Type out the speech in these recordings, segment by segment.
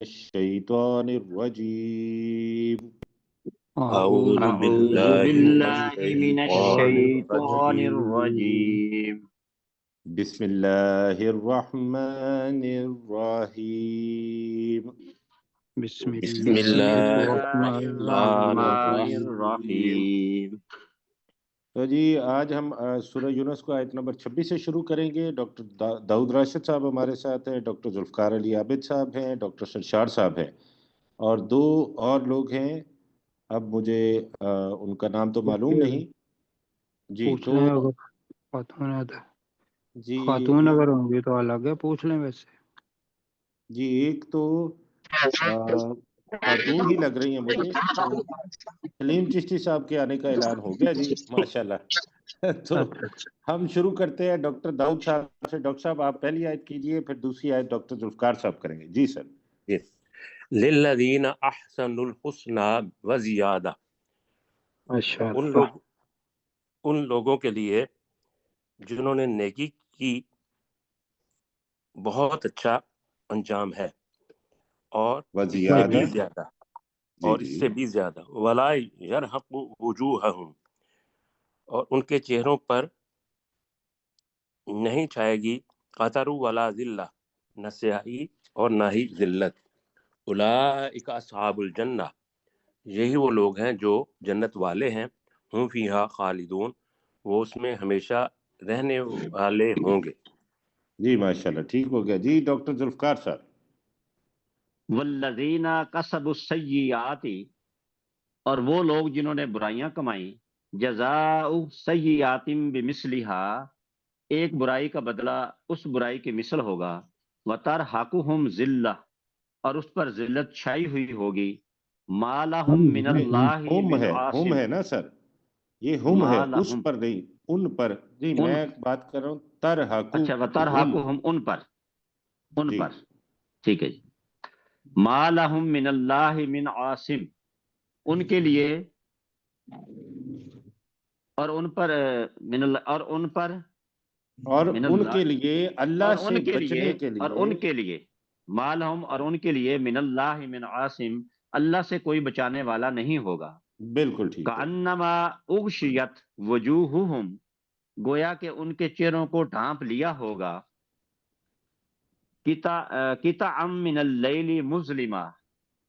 الشيطان الرجيم أعوذ أعوذ بالله من بالله من الشيطان الشيطان الرجيم الرجيم. بسم الله الرحمن الرحيم بسم بسم الله الله الرحمن الرحمن الرحيم الرحيم. تو جی آج ہم سورہ یونس کو آیت نمبر 26 سے شروع کریں گے۔ ڈاکٹر داؤد راشد صاحب ہمارے ساتھ ہیں، ڈاکٹر ذوالفقار علی عابد صاحب ہیں، ڈاکٹر سرشار صاحب ہیں، اور دو اور لوگ ہیں، اب مجھے ان کا نام تو معلوم نہیں جی۔ پوچھ تو لیں اگر خاتون ہے تو جی خاتون اگر ہوں گی تو الگ ہے، پوچھ لیں ویسے۔ جی ایک تو خاتون ہی لگ رہی ہیں مجھے، تو سلیم چشتی صاحب کے آنے کا اعلان ہو گیا جی، ماشاءاللہ۔ تو اچھا اچھا، ہم شروع کرتے ہیں ڈاکٹر داؤد صاحب سے۔ ڈاکٹر صاحب آپ پہلی آیت کیجئے، پھر دوسری آیت ڈاکٹر ذوالفقار صاحب کریں گے۔ جی سر۔ للذین احسنوا الحسنى وزیادہ، ماشاء ان اللہ۔ لوگوں کے لیے جنہوں نے نیکی کی بہت اچھا انجام ہے، اور اس سے وزیادہ بھی زیادہ، جی اور جی اس سے بھی زیادہ، ولا یرحق وجوہہم، اور ان کے چہروں پر نہیں چھائے گی قطر ولا ذلہ، نہ سیاہی اور نہ ہی ذلت۔ اولئک اصحاب الجنہ، یہی وہ لوگ ہیں جو جنت والے ہیں، ہم فیہا خالدون، وہ اس میں ہمیشہ رہنے والے ہوں گے۔ جی ماشاءاللہ، ٹھیک ہو گیا جی۔ ڈاکٹر ذوالفقار صاحب۔ والذین کسبوا السیئات، اور وہ لوگ جنہوں نے برائیاں کمائیں، جزاء سیئات بمثلھا، ایک برائی کا بدلہ اس برائی کی مثل ہوگا، وترحقہم ذلہ، اور اس پر ذلت چھائی ہوئی ہوگی، ما لہم من اللہ ہم من ہے، ہم عاصم، ہے نا سر، یہ ہم ہے، ما اس لہم پر نہیں، ان پر جی۔ ان، میں بات کر رہا ہوں ترحقہم، اچھا وترحقہم ان پر، ان جی پر، ٹھیک ہے جی۔ ما لہم من اللہ من عاصم، ان کے لیے اور ان پر من اللہ، اور ان پر اور من ان اللہ، کے لیے اللہ اور سے ان کے لیے، بچنے کے اور لیے ان کے لیے مالہم، اور ان کے لیے من اللہ من عاصم، اللہ سے کوئی بچانے والا نہیں ہوگا۔ بالکل ٹھیک ہے۔ کأنما اغشیت وجوہہم، گویا کہ ان کے چہروں کو ڈھانپ لیا ہوگا، قطعا من اللیل مظلما،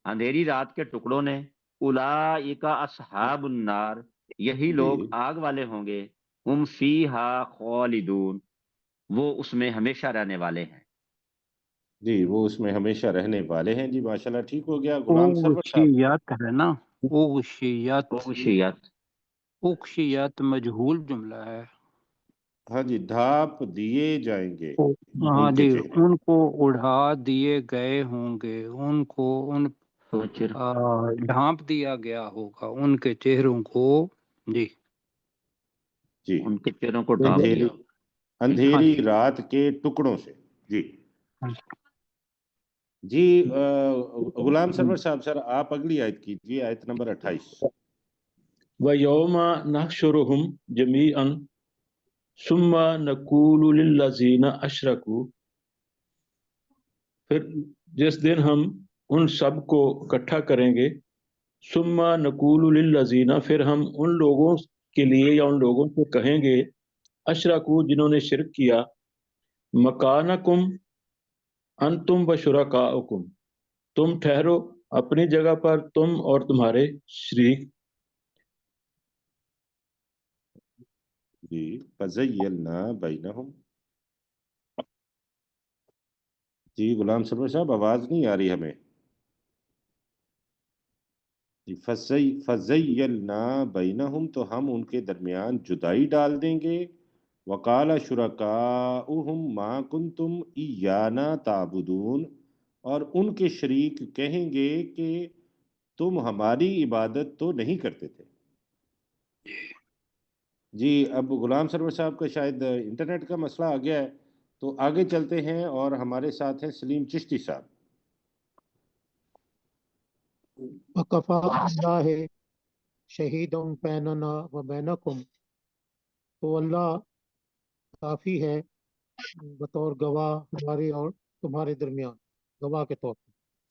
اندھیری رات کے ٹکڑوں نے، اولئک اصحاب النار، یہی جی لوگ آگ والے ہوں گے، ہم فیہا خالدون، وہ اس میں ہمیشہ رہنے والے ہیں۔ جی، وہ اس میں ہمیشہ رہنے والے ہیں جی، ماشاءاللہ ٹھیک ہو گیا۔ غلام سرور صاحب۔ اوشیت ہے نا، اوشیت، اغشیت، اوشیت مجہول جملہ ہے۔ ہاں جی، ڈھانپ دیے جائیں گے ہاں ان کے جی، چہرے۔ ان کو اڑا دیے گئے ہوں گے، ان کو ڈھانپ دیا گیا ہوگا ان کے چہروں کو، جی جی، ان کے چہروں کو ڈھانپ اندھیری دیا۔ ہاں اندھیری جی۔ رات کے ٹکڑوں سے۔ جی جی، غلام سرور صاحب، سر آپ اگلی آیت کیجیے، آیت نمبر 28۔ وَيَوْمَ نَحْشُرُهُمْ جَمِيعًا ثُمَّ نَقُولُ لِلَّذِينَ أَشْرَكُوا، پھر جس دن ہم ان سب کو اکٹھا کریں گے، ثُمَّ نَقُولُ لِلَّذِينَ، پھر ہم ان لوگوں کے لیے یا ان لوگوں سے کہیں گے، اشرکو، جنہوں نے شرک کیا، مکانکم انتم وشرکاؤکم، تم ٹھہرو اپنی جگہ پر، تم اور تمہارے شریک۔ جی، فَزَيَّلْنَا بَيْنَهُمْ۔ جی غلام سرور صاحب، آواز نہیں آ رہی ہمیں جی۔ فَزَيَّلْنَا بَيْنَهُمْ، تو ہم ان کے درمیان جدائی ڈال دیں گے۔ وَقَالَ شُرَكَاؤُهُمْ مَا كُنْتُمْ إِيَّانَا تَعْبُدُونَ، اور ان کے شریک کہیں گے کہ تم ہماری عبادت تو نہیں کرتے تھے۔ جی، اب غلام سرور صاحب کا شاید انٹرنیٹ کا مسئلہ آ گیا ہے، تو آگے چلتے ہیں، اور ہمارے ساتھ ہیں سلیم چشتی صاحب۔ وَكَفَى بِاللَّهِ شَهِيدًا بَيْنَنَا وَبَيْنَكُمْ، تو اللہ کافی ہے بطور گواہ ہمارے اور تمہارے درمیان، گواہ کے طور پر۔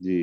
جی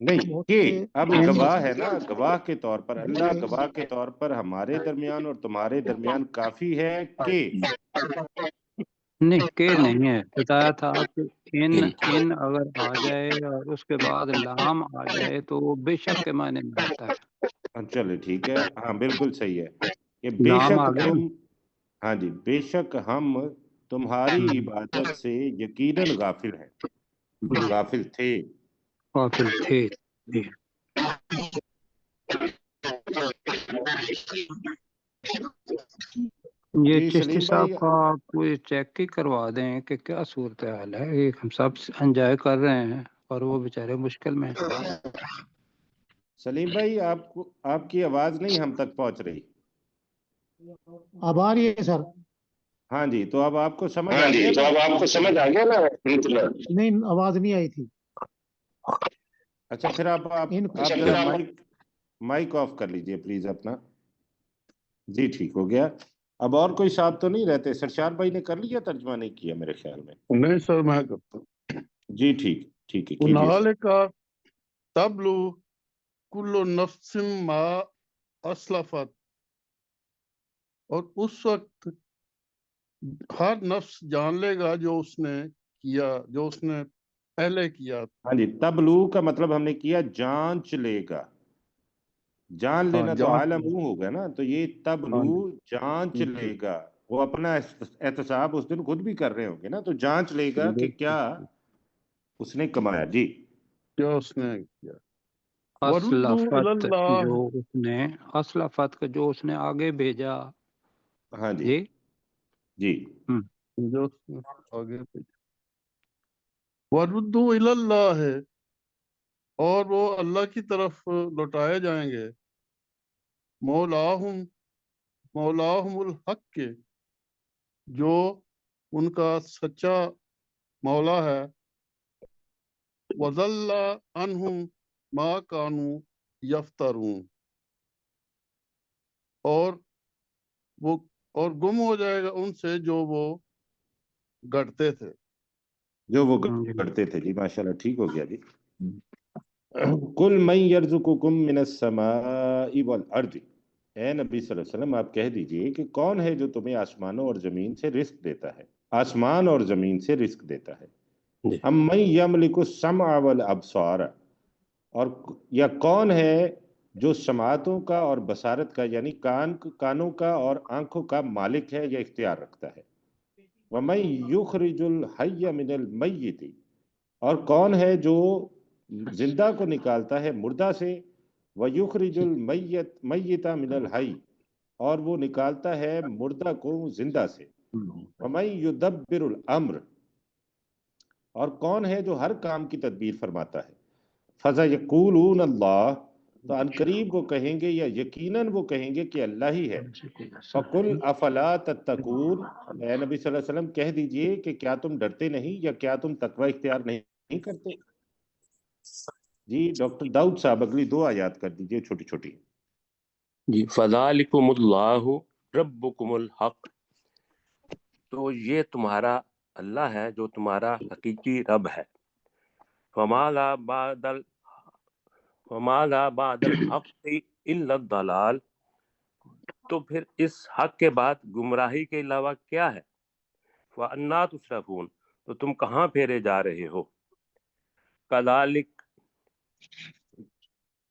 نہیں مجھ کہ سے اب گواہ ہے نا، گواہ کے طور پر اللہ کہ گواہ کے طور پر ہمارے درمیان اور تمہارے درمیان کافی ہے کہ نہیں کہ نہیں ہے، بتایا تھا کہ ان ان اگر آ جائے اور اس کے بعد لام آ جائے تو وہ بے شک کے معنی میں آتا ہے. چلے ٹھیک ہے، ہاں بالکل صحیح ہے کہ بے لام شک آ گیا تم، ہاں جی، بے شک ہم تمہاری عبادت سے یقیناً غافل ہیں، غافل تھے. غافل تھے. جی. یہ جی چشتی سلیم صاحب بھائی، کا آپ کو چیک ہی کروا دیں کہ کیا صورتحال ہے. ایک ہم سب انجوائے کر رہے ہیں اور وہ بیچارے مشکل میں ہیں. سلیم بھائی آپ کی آواز نہیں ہم تک پہنچ رہی. اب آ رہی ہے سر؟ ہاں جی، تو اب آپ کو سمجھ ہاں آ جی، گیا تو نا؟ اب آپ کو سمجھ آ گیا نا؟ نہیں، آواز نہیں آئی تھی. اچھا پھر آپ ذرا مائک آف کر لیجئے پلیز اپنا. جی ٹھیک ہو گیا. اب اور کوئی صاحب تو نہیں رہتے؟ سرشار بھائی نے کر لیا، ترجمہ نہیں کیا میرے خیال میں. نہیں سر، میں کرتا ہوں. جی ٹھیک ہے کیجیے. ہنالکا تبلو کل نفس ما اسلفت، اور اس وقت ہر نفس جان لے گا جو اس نے کیا، جو اس نے پہلے کیا. ہاں جی، تبلو کا مطلب ہم نے کیا جانچ لے گا. جان ہاں لینا تو جان. عالم ہوگا نا، تو یہ ہاں تبلو جی. جانچ لے گا. وہ اپنا احتساب اس دن خود بھی کر رہے ہوں گے نا، تو جانچ لے گا کہ کیا اس نے کمایا. جی کیا اس نے کیا. وردوا الی اسلفت اللہ، جو اس نے، اسلفت کا جو اس نے آگے بھیجا. ہاں جی جی. جی جو اس نے آگے بھیجا. وردوا الی اللہ، اور وہ اللہ کی طرف لوٹائے جائیں گے. مولاہم الحق کے، جو ان کا سچا مولا ہے. وَضَلَّ عَنْهُمْ مَا كَانُوا يَفْتَرُونَ، اور گم ہو جائے گا ان سے جو وہ گڑتے تھے. جو وہ کرتے تھے. جی ماشاءاللہ ٹھیک ہو گیا. جی قُلْ مَنْ يَرْزُقُكُم مِّنَ السَّمَاءِ وَالْأَرْضِ، اے نبی صلی اللہ علیہ وسلم آپ کہہ دیجئے کہ کون ہے جو تمہیں آسمانوں اور زمین سے رزق دیتا ہے، آسمان اور زمین سے رزق دیتا ہے. اَمَّن يَمْلِكُ السَّمْعَ وَالْأَبْصَارَ، اور یا کون ہے جو سماعتوں کا اور بصارت کا، یعنی کانوں کا اور آنکھوں کا مالک ہے یا اختیار رکھتا ہے. وَمَن يُخْرِجُ الْحَيَّ مِنَ الْمَيِّتِ، اور کون ہے جو زندہ کو نکالتا ہے مردہ سے. وَيُخْرِجُ الْمَيِّتَ مِنَ الْحَيِّ، اور وہ نکالتا ہے مردہ کو زندہ سے. وَمَن يُدَبِّرُ الْأَمْرَ، اور کون ہے جو ہر کام کی تدبیر فرماتا ہے. فَسَيَقُولُونَ اللَّهُ، تو عنقریب وہ کہیں گے یا یقیناً وہ کہیں گے کہ اللہ ہی ہے. فَقُلْ أَفَلَا تَتَّقُونَ، اے نبی صلی اللہ علیہ وسلم کہہ دیجئے کہ کیا تم ڈرتے نہیں، یا کیا تم تقوی اختیار نہیں کرتے. جی ڈاکٹر داؤد صاحب اگلی 2 آیات کر دیجئے چھوٹی چھوٹی. جی فَذَلِكُمُ اللَّهُ رَبُّكُمُ الْحَقُّ، تو یہ تمہارا اللہ ہے جو تمہارا حقیقی رب ہے. وَمَا بَعْدَ الْحَقِّ إِلَّا الضَّلَالُ، تو پھر اس حق کے بعد گمراہی کے علاوہ کیا ہے. وَأَنَّا تُصْرَفُونَ، تو تم کہاں پھیرے جا رہے ہو. کذالک،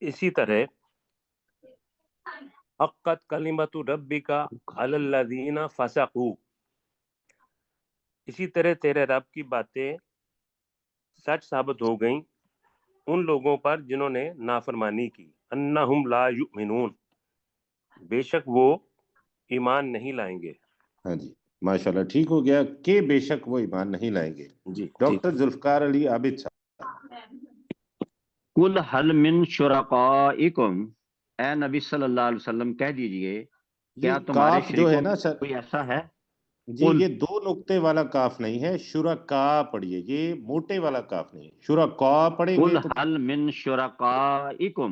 اسی طرح حقت کلمت ربک علی الذین فسقوا، اسی طرح تیرے رب کی باتیں سچ ثابت ہو گئیں ان لوگوں پر جنہوں نے نافرمانی کی. انہم لا یؤمنون، بے شک وہ ایمان نہیں لائیں گے. ہاں جی ماشاءاللہ ٹھیک ہو گیا کہ بے شک وہ ایمان نہیں لائیں گے. جی ڈاکٹر ذوالفقار علی عابد صاحب. قُلْ هَلْ مِن شُرَقَائِكُمْ، اے نبی صلی اللہ علیہ وسلم کہہ دیجئے کیا یہ تمہارے کاف جو ہے شریکوں نا میں سر، کوئی ایسا ہے. جی قل یہ دو نقطے والا کاف نہیں ہے، شرکا پڑھیے، یہ موٹے والا کاف نہیں ہے، شرکا پڑھیں قل گے تو حل من شرکائکم،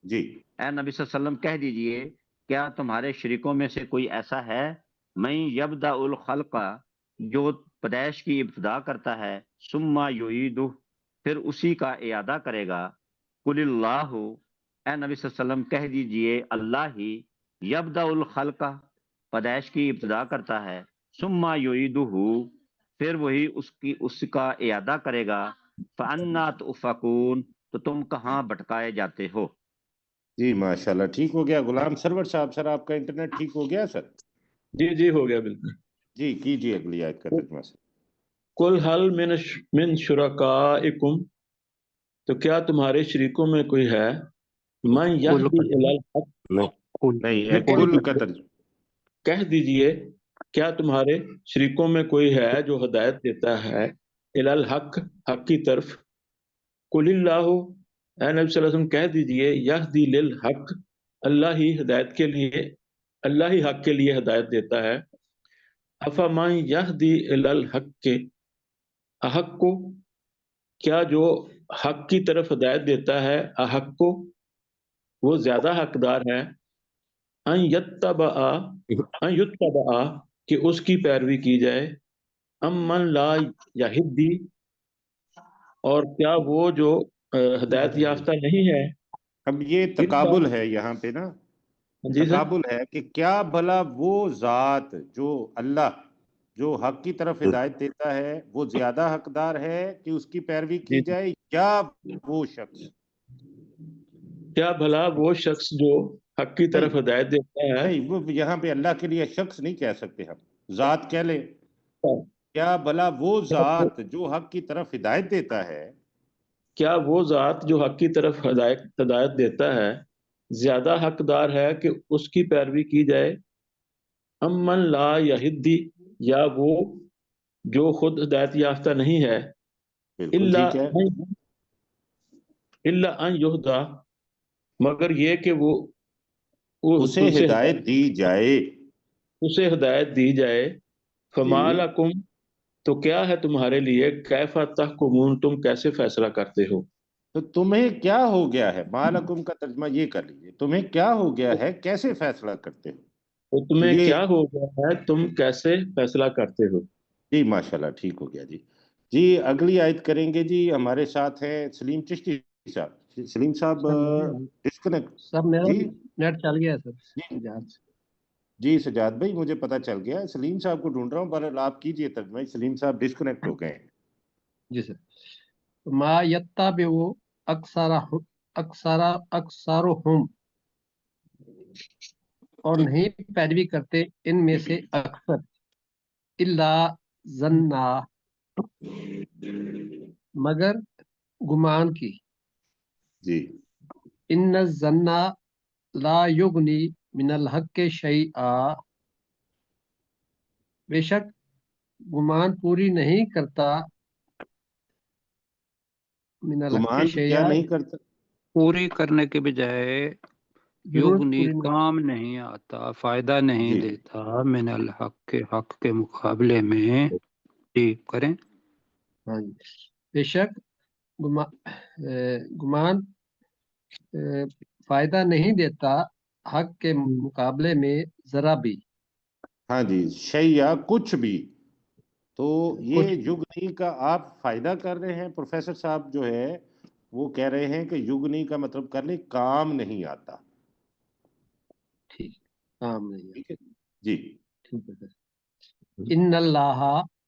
جی اے نبی صلی اللہ علیہ وسلم کہہ دیجئے کیا تمہارے شریکوں میں سے کوئی ایسا ہے من یبدأ الخلق، جو پیدائش کی ابتدا کرتا ہے، ثم یعیدہ، پھر اسی کا اعادہ کرے گا، قل اللہ، اے نبی صلی اللہ علیہ وسلم کہہ دیجئے اللہ ہی یبدأ الخلق، پیدائش کی ابتدا کرتا ہے، ثم یعیدہ، پھر وہی اس کا اعادہ کرے گا، فَأَنَّا تُؤْفَكُونَ، تو تم کہاں بھٹکائے جاتے ہو؟ جی ماشاءاللہ ٹھیک ہو گیا۔ غلام سرور صاحب، سر آپ کا انٹرنیٹ ٹھیک ہو گیا سر؟ جی جی ہو گیا بالکل۔ جی کیجیے اگلی آیت کا ترجمہ سے۔ قل حل من شرکائکم، تو کیا تمہارے شریکوں میں کوئی ہے، من یہدی الی الحق، نہیں جو کل کا ترجمہ۔ کہہ دیجئے کیا تمہارے شریکوں میں کوئی ہے جو ہدایت دیتا ہے الی الحق، حق کی طرف، قل اللہ، اے نبی صلی اللہ علیہ وسلم کہہ دیجئے یہدی للحق، اللہ ہی ہدایت کے لیے، اللہ ہی حق کے لیے ہدایت دیتا ہے، افمن یہدی الی الحق کے، حق کو، کیا جو حق کی طرف ہدایت دیتا ہے، حق کو، وہ زیادہ حقدار ہے، ان یتبع، کہ اس کی پیروی کی جائے، من لا یہدی، اور کیا وہ جو ہدایت یافتہ نہیں ہے، اب یہ تقابل ہے یہاں پہ نا، جی سر، تقابل ہے کہ کیا بھلا وہ ذات جو اللہ جو حق کی طرف ہدایت دیتا ہے وہ زیادہ حقدار ہے کہ اس کی پیروی جی کی جائے، یا وہ شخص؟ کیا بھلا وہ شخص جو حق کی طرف نہیں ہدایت دیتا ہے، نہیں، وہ یہاں پہ اللہ کے لیے شخص نہیں کہہ سکتے، ہم ذات کہہ لیں۔ کیا بھلا وہ ذات جو حق کی طرف ہدایت دیتا ہے، کیا وہ ذات جو حق کی طرف ہدایت دیتا ہے زیادہ حقدار ہے کہ اس کی پیروی کی جائے، من لا یہدی، یا وہ جو خود ہدایت یافتہ نہیں ہے، بالکل ٹھیک ہے۔ الا ان یہدا، مگر یہ کہ وہ اسے ہدایت دی جائے۔ اسے ہدایت دی جائے، فما جی لکم، تو کیا ہے تمہارے لیے، کیف تحکمون، تم کیسے فیصلہ کرتے ہو، تو تمہیں کیا ہو گیا ہے، مالکم کا ترجمہ یہ کر لیجیے، تمہیں کیا ہو گیا ہے، کیسے فیصلہ کرتے ہو؟ تو تو تمہیں یہ کیا ہو گیا ہے، تم کیسے فیصلہ کرتے ہو۔ جی ماشاءاللہ ٹھیک ہو گیا۔ جی جی اگلی آیت کریں گے جی، ہمارے ساتھ ہیں سلیم چشتی صاحب۔ سلیم صاحب ڈسکنیکٹ۔ سب میرا جی نیٹ چل گیا ہے سر جی جہاز سے۔ جی سجاد بھائی مجھے پتا چل گیا، سلیم صاحب کو ڈھونڈ رہا ہوں، پر آپ کیجئے ترجمہ، سلیم صاحب ڈسکنیکٹ ہو گئے ہیں۔ جی سر، ما یتبع اکثرہم، اور نہیں پیروی کرتے ان میں سے اکثر، الا ظنا، مگر گمان کی، جی ان الظن لا یغنی من الحق شیئا، بے شک گمان پوری نہیں کرتا من الحق گمان کیا شیئا، نہیں کرتا؟ پوری کرنے کے بجائے ضرورت یغنی پوری نہیں، کام نہیں آتا، فائدہ نہیں جی دیتا، من الحق کے حق کے مقابلے میں، جی کریں۔ ہاں جی، بے شک گمان فائدہ نہیں دیتا حق کے مقابلے میں ذرا بھی، ہاں جی، شیعہ کچھ بھی۔ تو یہ کچھ بھی۔ یگنی کا آپ فائدہ کر رہے ہیں، پروفیسر صاحب جو ہے وہ کہہ رہے ہیں کہ یگنی کا مطلب کر لیں کام نہیں آتا۔ ٹھیک، کام نہیں ہے، ٹھیک ہے جی۔ ٹھیک ہے سر۔ ان اللہ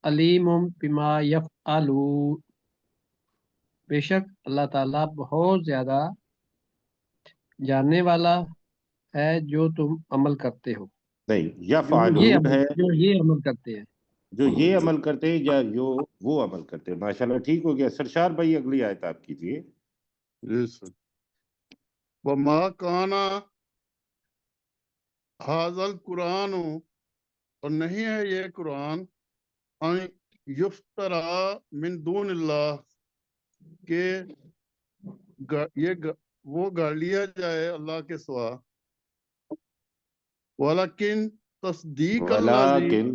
علیم بما یفعلون، بے شک اللہ تعالیٰ بہت زیادہ جاننے والا ہے جو تم عمل کرتے ہو، نہیں یفعلون ہے، جو یہ عمل کرتے ہیں۔ جو یہ عمل کرتے ہیں یا جو وہ عمل کرتے ہیں۔ ماشاءاللہ ٹھیک ہو گیا۔ سرشار بھائی اگلی آیت آپ کیجئے۔ جی سر، وما کانا حاضل قرآن، اور نہیں ہے یہ قرآن، ان یفترا من دون اللہ، کہ وہ گاڑ لیا جائے اللہ کے سوا، ولیکن تصدیق الذی، ولیکن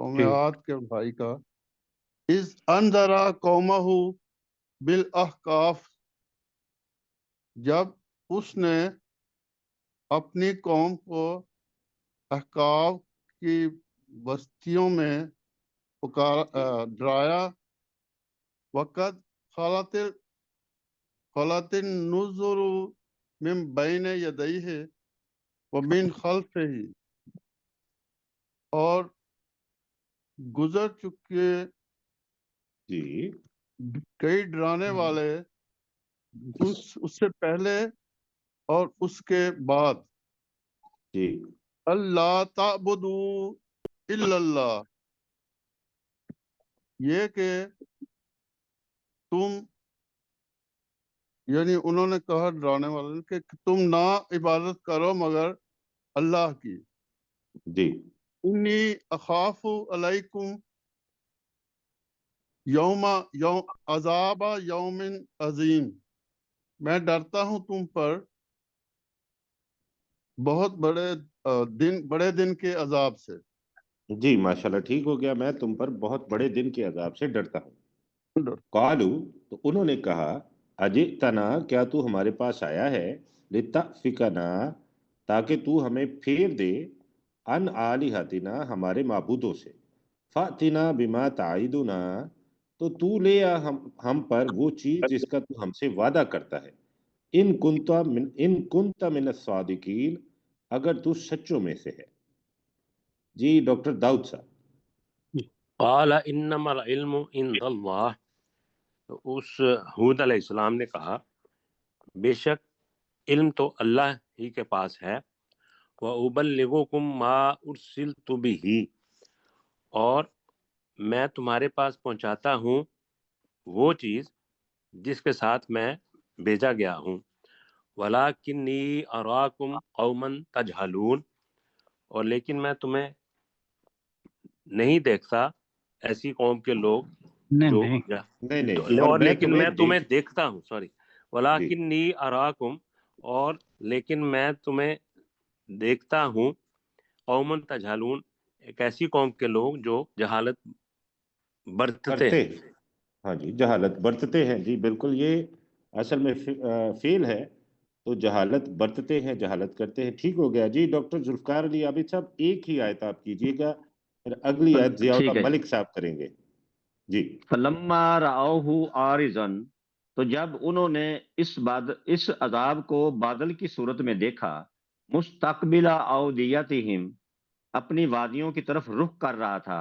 قوم جی عاد کے بھائی کا، اذ انذرا قومہ بالاحقاف، جب اس نے اپنی قوم کو احقاف کی بستیوں میں ڈرایا، وقت خلت النذر من بین یدیہ ومن خلفہ، اور گزر چکے جی کئی ڈرانے والے اس سے پہلے اور اس کے بعد، جی اللہ تعبدوا الا اللہ، یہ کہ تم، یعنی انہوں نے کہا ڈرانے والے نے کہ تم نہ عبادت کرو مگر اللہ کی، جی انی اخاف علیکم یوم عذاب یوم عظیم، میں ڈرتا ہوں تم پر بہت بڑے دن کے عذاب سے۔ جی ماشاءاللہ ٹھیک ہو گیا، میں تم پر بہت بڑے دن کے عذاب سے ڈرتا ہوں۔ قالو، تو انہوں نے کہا، اجئتنا، کیا تو ہمارے پاس آیا ہے، لتأفکنا، تاکہ تو ہمیں پھیر دے، ان آلہتنا، ہمارے معبودوں سے، فأتنا بما تعیدنا، تو لے آ ہم پر وہ چیز جس کا تو ہم سے وعدہ کرتا ہے، ان کنت من الصادقین، اگر تو سچوں میں سے ہے۔ جی ڈاکٹر داؤد صاحب۔ قال انما العلم عند اللہ، تو اس ہود علیہ السلام نے کہا بے شک علم تو اللہ ہی کے پاس ہے، وَأُبَلِّغُكُم مَا أُرْسِلْتُ بِهِ، اور میں تمہارے پاس پہنچاتا ہوں وہ چیز جس کے ساتھ میں بھیجا گیا ہوں، وَلَكِنِّي أَرَاكُمْ قَوْمًا تَجْهَلُونَ، اور لیکن میں تمہیں نہیں دیکھتا ایسی قوم کے لوگ نہیں جو نہیں نہیں اور اور میں لیکن میں تمہیں دیکھتا ہوں، سوری، جی وَلَكِنِّي أَرَاكُمْ، اور لیکن میں تمہیں دیکھتا ہوں قومن تجہلون، ایک ایسی قوم کے لوگ جو جہالت برتتے کرتے ہیں۔ ہاں جی جہالت برتتے ہیں، جی بالکل، یہ اصل میں فعل ہے، تو جہالت برتتے ہیں، جہالت کرتے ہیں۔ ٹھیک ہو گیا جی ڈاکٹر ذوالفقار علی عابد صاحب، ایک ہی آیت آپ کیجئے گا، پھر اگلی آیت ضیاء ٹھیک اللہ ہے جی۔ ملک صاحب کریں گے۔ جی فلما رأوہ عارضا، تو جب انہوں نے اس عذاب کو بادل کی صورت میں دیکھا، مستقبل اودیتہم، اپنی وادیوں کی طرف رخ کر رہا تھا،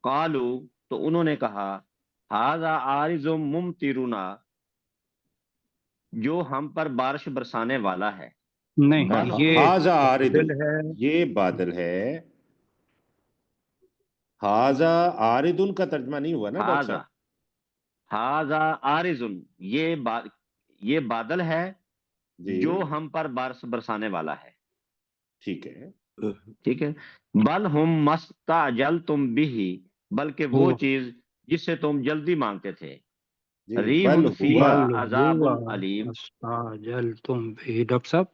قالو، تو انہوں نے کہا، ھذا عارض ممطرنا، جو ہم پر بارش برسانے والا ہے، نہیں بل یہ ھذا عارض، بادل ہے، یہ بادل ہے، ھذا عارض کا ترجمہ نہیں ہوا نا ڈاکٹر ھذا صاحب؟ ھذا عارض، یہ بادل ہے جی جو ہم پر بارش برسانے والا ہے، ٹھیک ہے، ٹھیک ہے، بل ہم مستعجلتم بھی، بلکہ وہ ہوا چیز جس سے تم جلدی مانگتے تھے، جی ریح بل ہوا، فیہا بل عذاب ہوا علیم، مستعجلتم بھی، ڈاکٹر صاحب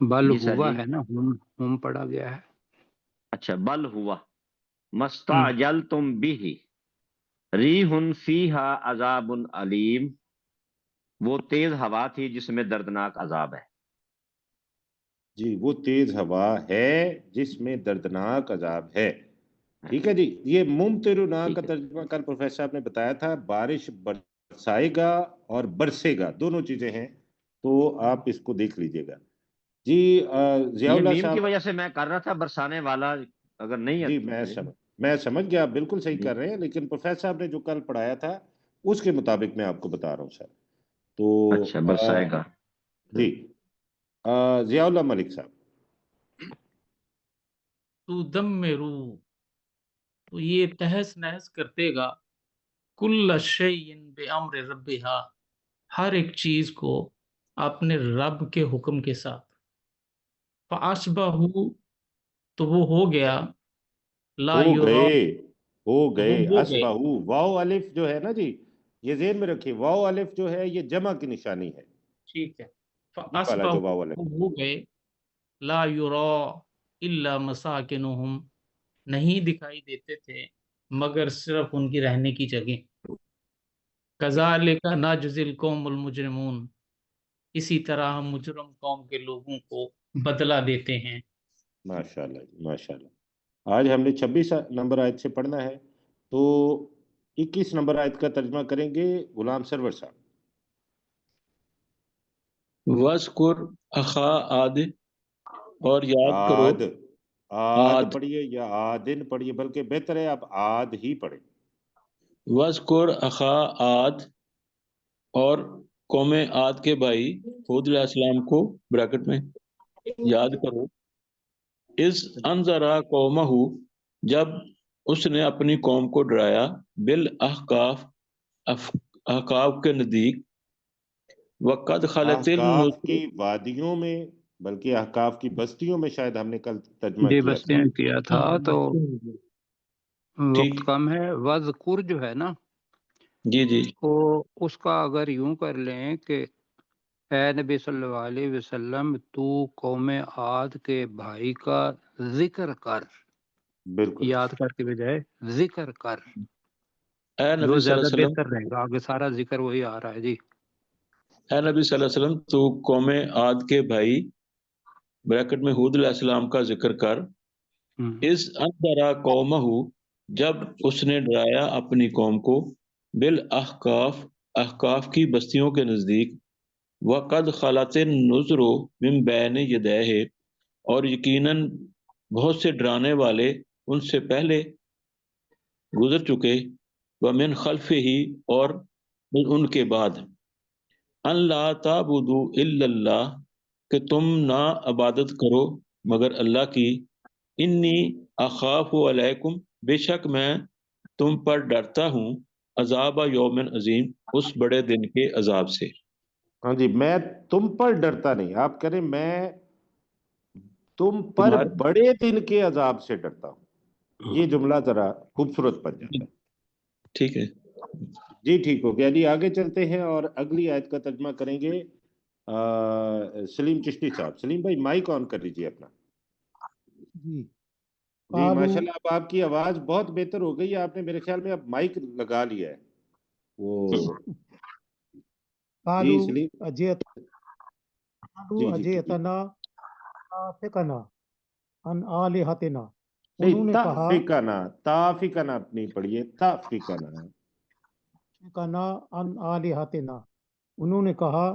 بل جی سر ہوا جی، ہے نا، ہم پڑھا گیا ہے۔ اچھا، بل ہوا مستعجلتم بھی، ریح فیہا عذاب علیم، وہ تیز ہوا تھی جس میں دردناک عذاب ہے۔ جی وہ تیز ہوا ہے جس میں دردناک عذاب ہے۔ ٹھیک ہے جی، یہ ممطرنا کا ٹھیک ہے، ترجمہ کل پروفیسر صاحب نے بتایا تھا، بارش برسائے گا اور برسے گا، دونوں چیزیں ہیں، تو آپ اس کو دیکھ لیجئے گا۔ جی ضیاء یہ اللہ میم کی صاحب۔ وجہ سے میں کر رہا تھا برسانے والا، اگر نہیں ہے جی تو پھر میں سمجھ گیا، آپ بالکل صحیح جی کر رہے ہیں، لیکن پروفیسر صاحب نے جو کل پڑھایا تھا اس کے مطابق میں آپ کو بتا رہا ہوں سر۔ اچھا تو برسائے گا، جی ضیاء اللہ ملک صاحب۔ تدمرو، تو یہ تہس نہس کرتے گا، کل شیء بامر ربہا، ہر ایک چیز کو اپنے رب کے حکم کے ساتھ، فاصبحوا، تو وہ ہو گیا، لا یرا، ہو گئے وہ ہو گئے، اصبحو، واو الف جو ہے نا جی، یہ ذہن میں رکھیے، واو الف جو ہے یہ جمع کی نشانی ہے، ٹھیک ہے، یہ والا جو واو فاصبحوا، الف۔ وہ ہو گئے، لا یرا الا مساکنہم، نہیں دکھائی دیتے تھے مگر صرف ان کی رہنے کی جگہ. کذالک نجزی القوم المجرمون، اسی طرح ہم مجرم قوم کے لوگوں کو بدلہ دیتے ہیں. ماشاءاللہ ماشاءاللہ. آج ہم نے 26 نمبر آیت سے پڑھنا ہے، تو 21 نمبر آیت کا ترجمہ کریں گے غلام سرور صاحب. وَاذْكُرْ أَخَا عَادٍ، اور یاد کرو عاد عاد عاد. پڑھیے یا عادن پڑھیے، بلکہ بہتر ہے آپ عاد ہی پڑھیں. وَاذْكُرْ أَخَا عَاد، اور قوم عاد کے بھائی ہود علیہ السلام کو بریکٹ میں یاد کرو. اذ انذرا قومہ، جب اس نے اپنی قوم کو ڈرایا، بالاحقاف، احقاف کے نزدیک، وقد خلت احقاف النذر. کی وادیوں میں، بلکہ احقاف کی بستیوں میں شاید ہم نے کل ترجمہ جی کیا بس تھا. کیا تھا تو ٹھیک. وقت کم ہے. وذکر جو ہے نا، جی جی وہ اس کا اگر یوں کر لیں کہ اے نبی صلی اللہ علیہ وسلم، تو قوم عاد کے بھائی کا ذکر کر، بالکل. یاد کر کے بجائے ذکر کر، اے وہ نبی صلی اللہ زیادہ علیہ وسلم، بہتر رہے گا. آگے سارا ذکر وہی آ رہا ہے. جی اے نبی صلی اللہ علیہ وسلم، تو قوم عاد کے بھائی بریکٹ میں ہود علیہ السلام کا ذکر کر. اس انذرا قومہ، جب اس نے ڈرایا اپنی قوم کو، بالاحقاف، احقاف کی بستیوں کے نزدیک، وقد خلت النذر من بین یدیہ، اور یقیناً بہت سے ڈرانے والے ان سے پہلے گزر چکے، ومن خلفہ، اور ان کے بعد، ان لا تعبدوا الا اللہ، کہ تم نہ عبادت کرو مگر اللہ کی، انی اخاف علیکم، بے شک میں تم پر ڈرتا ہوں، عذاب یوم عظیم، اس بڑے دن کے عذاب سے. ہاں جی، میں تم پر ڈرتا نہیں، آپ کریں میں تم پر تمہارے بڑے دن کے عذاب سے ڈرتا ہوں. یہ جملہ ذرا خوبصورت بن جاتا ہے. ٹھیک ہے. جی ٹھیک ہو گیا جی. آگے چلتے ہیں اور اگلی آیت کا ترجمہ کریں گے سلیم چشتی صاحب. سلیم بھائی مائک آن کر لیجیے اپنا. جی جی قالو ماشاءاللہ، اب آپ کی آواز بہت بہتر ہو گئی ہے. آپ نے میرے خیال میں اب مائک لگا لیا ہے. وہ جی قالو سلیم. اجیت قالو جی اجیتنا فکنا ان آلہتنا، انہوں نہیں، نے کہا تافکنا، تافکنا نہیں پڑھیے، تافکنا. فکنا ان آلہتنا، انہوں نے کہا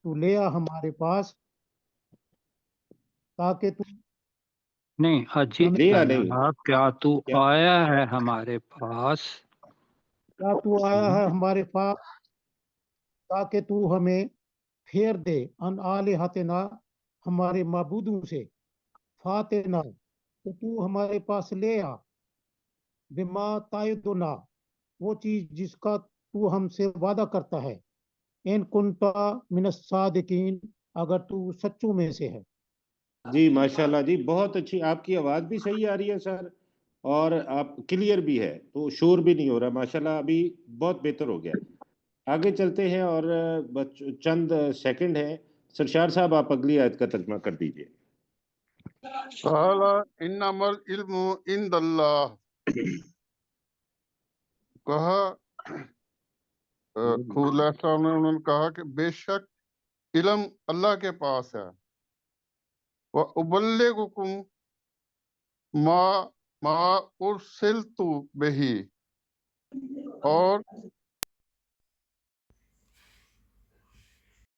تو لے آ ہمارے پاس تاکہ تو نہیں، اجی ہمیں لیا نہیں تنا، کیا تو کیا آیا ہے ہمارے پاس؟ کیا تو آیا ہے ہمارے پاس تاکہ تو ہمیں پھیر دے ان آلہتنا، ہمارے معبودوں سے، فاتنا، تو ہمارے پاس لے آ بما تعدنا، وہ چیز جس کا تو ہم سے وعدہ کرتا ہے، ان کنتا من الصادقین، اگر تو سچوں میں سے ہے. جی ماشاءاللہ جی، بہت اچھی. آپ کی آواز بھی صحیح آ رہی ہے سر، اور آپ کلیئر بھی ہے، تو شور بھی نہیں ہو رہا. ماشاءاللہ ابھی بہت بہتر ہو گیا. آگے چلتے ہیں اور چند سیکنڈ ہیں. سرشار صاحب آپ اگلی آیت کا ترجمہ کر دیجئے. قال انما العلم عند اللہ، کہا خود علیہ السلام نے انہوں نے کہا کہ بے شک علم اللہ کے پاس ہے. وَأُبَلِّغُكُم ما ارسلت بہی، اور